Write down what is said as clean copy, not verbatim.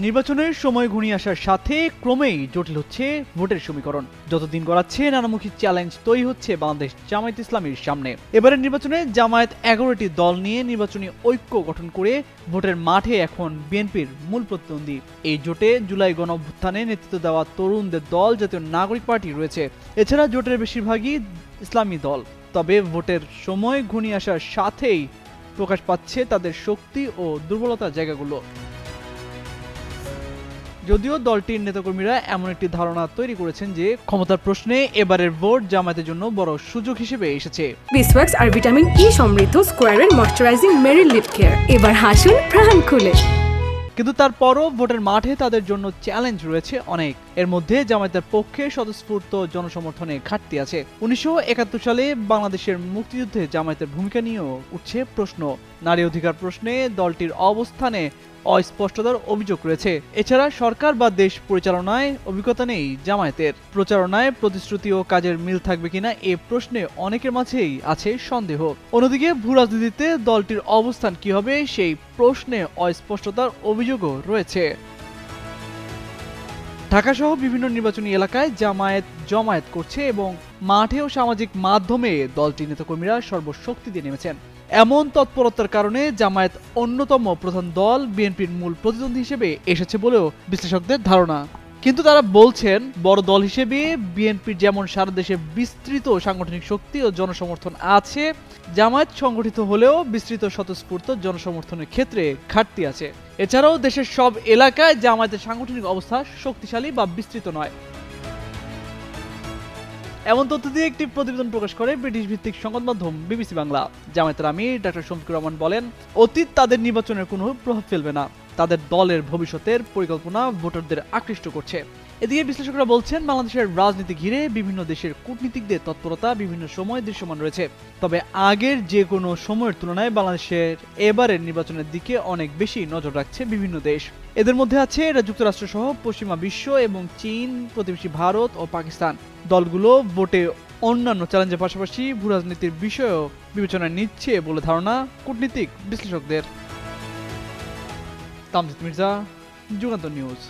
নির্বাচনের সময় ঘনিয়ে আসার সাথে ক্রমেই জটিল হচ্ছে ভোটের সমীকরণ। যতদিন গড়াচ্ছে নানামুখী চ্যালেঞ্জ তৈরি হচ্ছে বাংলাদেশ জামায়াত ইসলামীর সামনে। এবারের নির্বাচনে জামায়াত 11টি দল নিয়ে নির্বাচনী ঐক্য গঠন করে ভোটের মাঠে এখন বিএনপির মূল প্রতিদ্বন্দ্বী। এই জোটে জুলাই গণঅভ্যুত্থানে নেতৃত্ব দেওয়া তরুণদের দল জাতীয় নাগরিক পার্টি রয়েছে। এছাড়া জোটের বেশিরভাগই ইসলামী দল। তবে ভোটের সময় ঘনিয়ে আসার সাথেই প্রকাশ পাচ্ছে তাদের শক্তি ও দুর্বলতার জায়গাগুলো। যদিও দলটির নেতাকর্মীরা এমন একটি ধারণা তৈরি করেছেন যে ক্ষমতার প্রশ্নে এবারের ভোট জামায়াতের জন্য বড় সুযোগ হিসেবে এসেছে। বিসওয়াক্স আর ভিটামিন ই সমৃদ্ধ স্কোয়ারের ময়শ্চারাইজিং মেরি লিপ কেয়ার, এবার হাসুন প্রাণ খুলে। কিন্তু তারপরও ভোটের মাঠে তাদের জন্য চ্যালেঞ্জ রয়েছে অনেক। এর মধ্যে জামায়াতের পক্ষে স্বতঃস্ফূর্ত জনসমর্থনে ঘাটতি আছে। 1971 সালে বাংলাদেশের মুক্তিযুদ্ধে জামায়াতের ভূমিকা নিয়েও উঠছে প্রশ্ন। নারী অধিকার প্রশ্নে দলটির অবস্থানে অস্পষ্টতার অভিযোগ রয়েছে। এছাড়া সরকার বা দেশ পরিচালনায় অভিজ্ঞতা নেই জামায়াতের। প্রচারণায় প্রতিশ্রুতি ও কাজের মিল থাকবে কিনা এ প্রশ্নে অনেকের মাঝেই আছে সন্দেহ। অন্যদিকে ভূরাজনীতিতে দলটির অবস্থান কি হবে সেই প্রশ্নে অস্পষ্টতার অভিযোগও রয়েছে। ঢাকাসহ বিভিন্ন নির্বাচনী এলাকায় জমায়েত করছে এবং মাঠে ও সামাজিক মাধ্যমে দলটির নেতাকর্মীরা সর্বশক্তি দিয়ে নেমেছেন। এমন তৎপরতার কারণে জামায়াত অন্যতম প্রধান দল বিএনপির মূল প্রতিদ্বন্দ্বী হিসেবে এসেছে বলেও বিশ্লেষকদের ধারণা। কিন্তু তারা বলছেন, বড় দল হিসেবে বিএনপির যেমন সারা দেশে বিস্তৃত সাংগঠনিক শক্তি ও জনসমর্থন আছে, জামায়াত সংগঠিত হলেও বিস্তৃত স্বতঃস্ফূর্ত জনসমর্থনের ক্ষেত্রে ঘাটতি আছে। এছাড়াও দেশের সব এলাকায় জামায়াতের সাংগঠনিক অবস্থা শক্তিশালী বা বিস্তৃত নয়। এমন তথ্য দিয়ে একটি প্রতিবেদন প্রকাশ করে ব্রিটিশ ভিত্তিক সংবাদ মাধ্যম বিবিসি বাংলা। জামায়াতের আমির ডক্টর শফিকুর রহমান বলেন, অতীত তাদের নির্বাচনের কোনো প্রভাব ফেলবে না। তাদের দলের ভবিষ্যতের পরিকল্পনা ভোটারদের আকৃষ্ট করছে। এদিকে বিশ্লেষকরা বলছেন, বাংলাদেশের রাজনীতি ঘিরে বিভিন্ন দেশের কূটনীতিকদের তৎপরতা বিভিন্ন সময় দৃশ্যমান রয়েছে। তবে আগের যে কোনো সময়ের তুলনায় বাংলাদেশের এবারের নির্বাচনের দিকে অনেক বেশি নজর রাখছে বিভিন্ন দেশ। এদের মধ্যে আছে যুক্তরাষ্ট্র সহ পশ্চিমা বিশ্ব এবং চীন, প্রতিবেশী ভারত ও পাকিস্তান। দলগুলো ভোটে অন্যান্য চ্যালেঞ্জের পাশাপাশি ভূরাজনীতির বিষয়েও বিবেচনায় নিচ্ছে বলে ধারণা কূটনীতিক বিশ্লেষকদের। তামজিদ মির্জা, যুগান্তর নিউজ।